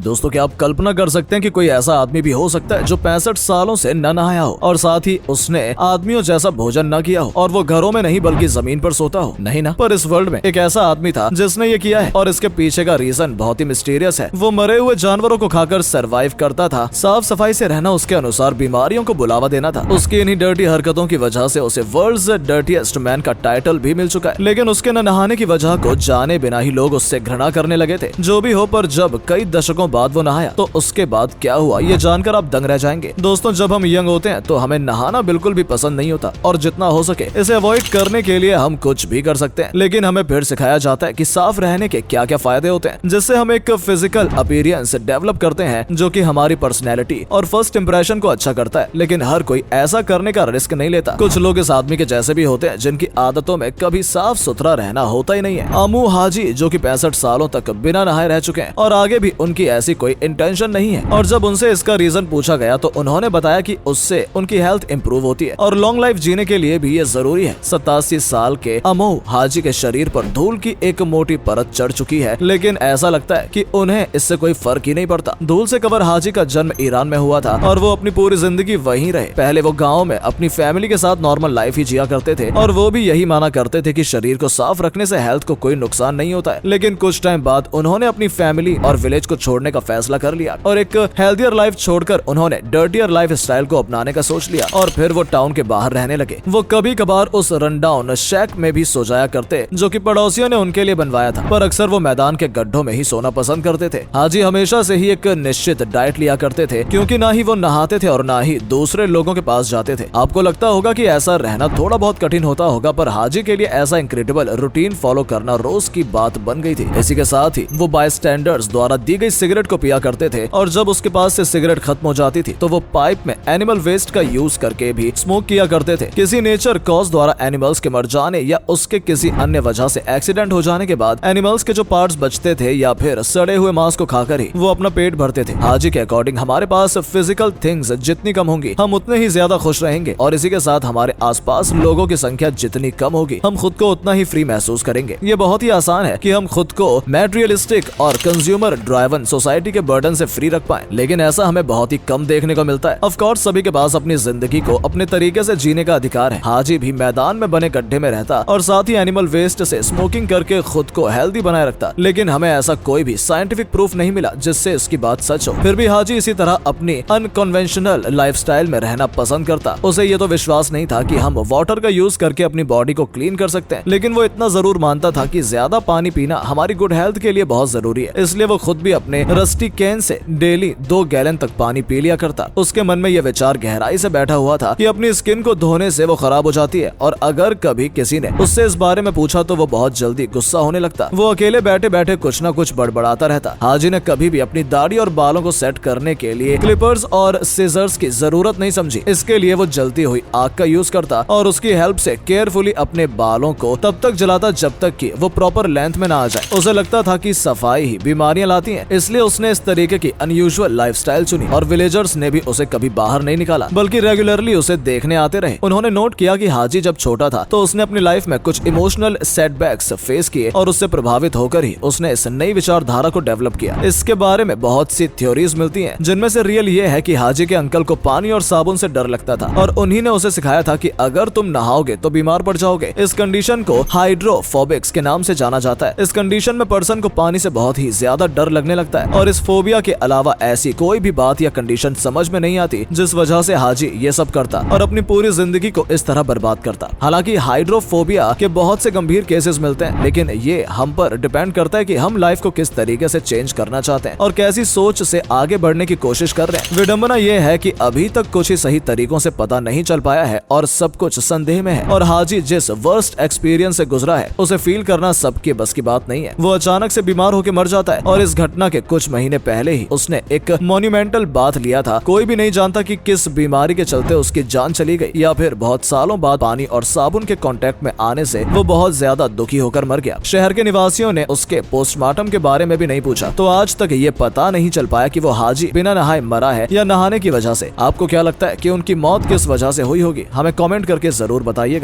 दोस्तों क्या आप कल्पना कर सकते हैं कि कोई ऐसा आदमी भी हो सकता है जो 65 सालों से न नहाया हो और साथ ही उसने आदमियों जैसा भोजन न किया हो और वो घरों में नहीं बल्कि जमीन पर सोता हो? नहीं ना। पर इस वर्ल्ड में एक ऐसा आदमी था जिसने ये किया है और इसके पीछे का रीजन बहुत ही मिस्टीरियस है। वो मरे हुए जानवरों को खाकर सरवाइव करता था। साफ सफाई से रहना उसके अनुसार बीमारियों को बुलावा देना था। उसकी इन्हीं डर्टी हरकतों की वजह से उसे वर्ल्ड्स डर्टीएस्ट मैन का टाइटल भी मिल चुका है। लेकिन उसके न नहाने की वजह को जाने बिना ही लोग उससे घृणा करने लगे थे। जो भी हो, पर जब कई दशकों बाद वो नहाया तो उसके बाद क्या हुआ ये जानकर आप दंग रह जाएंगे। दोस्तों जब हम यंग होते हैं तो हमें नहाना बिल्कुल भी पसंद नहीं होता और जितना हो सके इसे अवॉइड करने के लिए हम कुछ भी कर सकते हैं। लेकिन हमें फिर सिखाया जाता है कि साफ रहने के क्या क्या फायदे होते हैं, जिससे हम एक फिजिकल अपीयरेंस डेवलप करते हैं जो कि हमारी पर्सनैलिटी और फर्स्ट इंप्रेशन को अच्छा करता है। लेकिन हर कोई ऐसा करने का रिस्क नहीं लेता। कुछ लोग इस आदमी के जैसे भी होते हैं जिनकी आदतों में कभी साफ सुथरा रहना होता ही नहीं है। अमू हाजी जो कि 65 सालों तक बिना नहाए रह चुके हैं और आगे भी उनकी ऐसी कोई इंटेंशन नहीं है। और जब उनसे इसका रीजन पूछा गया तो उन्होंने बताया कि उससे उनकी हेल्थ इंप्रूव होती है और लॉन्ग लाइफ जीने के लिए भी ये जरूरी है। 87 साल के अमू हाजी के शरीर पर धूल की एक मोटी परत चढ़ चुकी है, लेकिन ऐसा लगता है कि उन्हें इससे कोई फर्क ही नहीं पड़ता। धूल से कवर हाजी का जन्म ईरान में हुआ था और वो अपनी पूरी जिंदगी वहीं रहे। पहले वो गाँव में अपनी फैमिली के साथ नॉर्मल लाइफ ही जिया करते थे और वो भी यही माना करते थे कि शरीर को साफ रखने से हेल्थ को कोई नुकसान नहीं होता है। लेकिन कुछ टाइम बाद उन्होंने अपनी फैमिली और विलेज को छोड़ने का फैसला कर लिया और एक हेल्थियर लाइफ छोड़कर उन्होंने डर्टियर लाइफ स्टाइल को अपनाने का सोच लिया और फिर वो टाउन के बाहर रहने लगे। वो कभी कभार उस रनडाउन शैक में भी सो जाया करते जो कि पड़ोसियों ने उनके लिए बनवाया था, पर अक्सर वो मैदान के गड्ढों में ही सोना पसंद करते थे। हाजी हमेशा से ही एक निश्चित डाइट लिया करते थे क्योंकि ना ही वो नहाते थे और ना ही दूसरे लोगों के पास जाते थे। आपको लगता होगा कि ऐसा रहना थोड़ा बहुत कठिन होता होगा, पर हाजी के लिए ऐसा इनक्रेडिबल रूटीन फॉलो करना रोज की बात बन गई थी। इसी के साथ ही वो बाय स्टैंडर्ड्स द्वारा दी गई सिगरेट को पिया करते थे और जब उसके पास से सिगरेट खत्म हो जाती थी तो वो पाइप में एनिमल वेस्ट का यूज करके भी स्मोक किया करते थे। किसी नेचर कॉज द्वारा एनिमल्स के मर जाने या उसके किसी अन्य वजह से एक्सीडेंट हो जाने के बाद एनिमल्स के जो पार्ट्स बचते थे या फिर सड़े हुए मांस को खाकर ही वो अपना पेट भरते थे। हाजी के अकॉर्डिंग हमारे पास फिजिकल थिंग्स जितनी कम होंगी हम उतने ही ज्यादा खुश रहेंगे और इसी के साथ हमारे आसपास लोगों की संख्या जितनी कम होगी हम खुद को उतना ही फ्री महसूस करेंगे। ये बहुत ही आसान है कि हम खुद को मटेरियलिस्टिक और कंज्यूमर ड्राइवन सोसाइटी के बर्डन से फ्री रख पाएं, लेकिन ऐसा हमें बहुत ही कम देखने को मिलता है। ऑफ कोर्स सभी के पास अपनी जिंदगी को अपने तरीके से जीने का अधिकार है। हाजी भी मैदान में बने गड्ढे में रहता और साथ ही एनिमल वेस्ट से स्मोकिंग करके खुद को हेल्दी बनाए रखता, लेकिन हमें ऐसा कोई भी साइंटिफिक प्रूफ नहीं मिला जिससे इसकी बात सच हो। फिर भी हाजी इसी तरह अपनी अनकन्वेंशनल लाइफस्टाइल में रहना पसंद करता। उसे ये तो विश्वास नहीं था कि हम वाटर का यूज करके अपनी बॉडी को क्लीन कर सकते हैं, लेकिन वो इतना जरूर मानता था कि ज्यादा पानी पीना हमारी गुड हेल्थ के लिए बहुत जरूरी है। इसलिए वो खुद भी अपने rusty can say daily 2 gallon तक पानी पी लिया करता। उसके मन में यह विचार गहराई से बैठा हुआ था कि अपनी स्किन को धोने से वो खराब हो जाती है और अगर कभी किसी ने उससे इस बारे में पूछा तो वो बहुत जल्दी गुस्सा होने लगता। वो अकेले बैठे बैठे कुछ न कुछ बड़बड़ाता रहता। हाजी ने कभी भी अपनी दाढ़ी और बालों को सेट करने के लिए क्लिपर्स और सीजर्स की जरूरत नहीं समझी। इसके लिए वो जलती हुई आग का यूज करता और उसकी हेल्प से केयरफुली अपने बालों को तब तक जलाता जब तक कि वो प्रॉपर लेंथ में ना आ जाए। उसे लगता था कि सफाई ही बीमारियां लाती है, इसलिए उसने इस तरीके की अनयूजुअल लाइफस्टाइल चुनी और विलेजर्स ने भी उसे कभी बाहर नहीं निकाला बल्कि रेगुलरली उसे देखने आते रहे। उन्होंने नोट किया कि हाजी जब छोटा था तो उसने अपनी लाइफ में कुछ इमोशनल सेटबैक्स फेस किए और उससे प्रभावित होकर ही उसने इस नई विचारधारा को डेवलप किया। इसके बारे में बहुत सी थ्योरीज मिलती हैं, जिनमें से रियल ये है कि हाजी के अंकल को पानी और साबुन से डर लगता था और उन्हीं ने उसे सिखाया था कि अगर तुम नहाओगे तो बीमार पड़ जाओगे। इस कंडीशन को हाइड्रोफोबिक्स के नाम से जाना जाता है। इस कंडीशन में पर्सन को पानी से बहुत ही ज्यादा डर लगने लगता है और इस फोबिया के अलावा ऐसी कोई भी बात या कंडीशन समझ में नहीं आती जिस वजह से हाजी ये सब करता और अपनी पूरी जिंदगी को इस तरह बर्बाद करता। हालांकि हाइड्रोफोबिया के बहुत से गंभीर केसेस मिलते हैं, लेकिन ये हम पर डिपेंड करता है कि हम लाइफ को किस तरीके से चेंज करना चाहते हैं और कैसी सोच से आगे बढ़ने की कोशिश कर रहे हैं। विडंबना ये है कि अभी तक कुछ ही सही तरीकों से पता नहीं चल पाया है और सब कुछ संदेह में है और हाजी जिस वर्स्ट एक्सपीरियंस से गुजरा है उसे फील करना सबके बस की बात नहीं है। वो अचानक से बीमार होकर मर जाता है और इस घटना के कुछ महीने पहले ही उसने एक मॉन्यूमेंटल बाथ लिया था। कोई भी नहीं जानता कि किस बीमारी के चलते उसकी जान चली गई या फिर बहुत सालों बाद पानी और साबुन के कांटेक्ट में आने से वो बहुत ज्यादा दुखी होकर मर गया। शहर के निवासियों ने उसके पोस्टमार्टम के बारे में भी नहीं पूछा, तो आज तक ये पता नहीं चल पाया कि वो हाजी बिना नहाए मरा है या नहाने की वजह से। आपको क्या लगता है कि उनकी मौत किस वजह से हुई होगी? हमें कमेंट करके जरूर बताइएगा।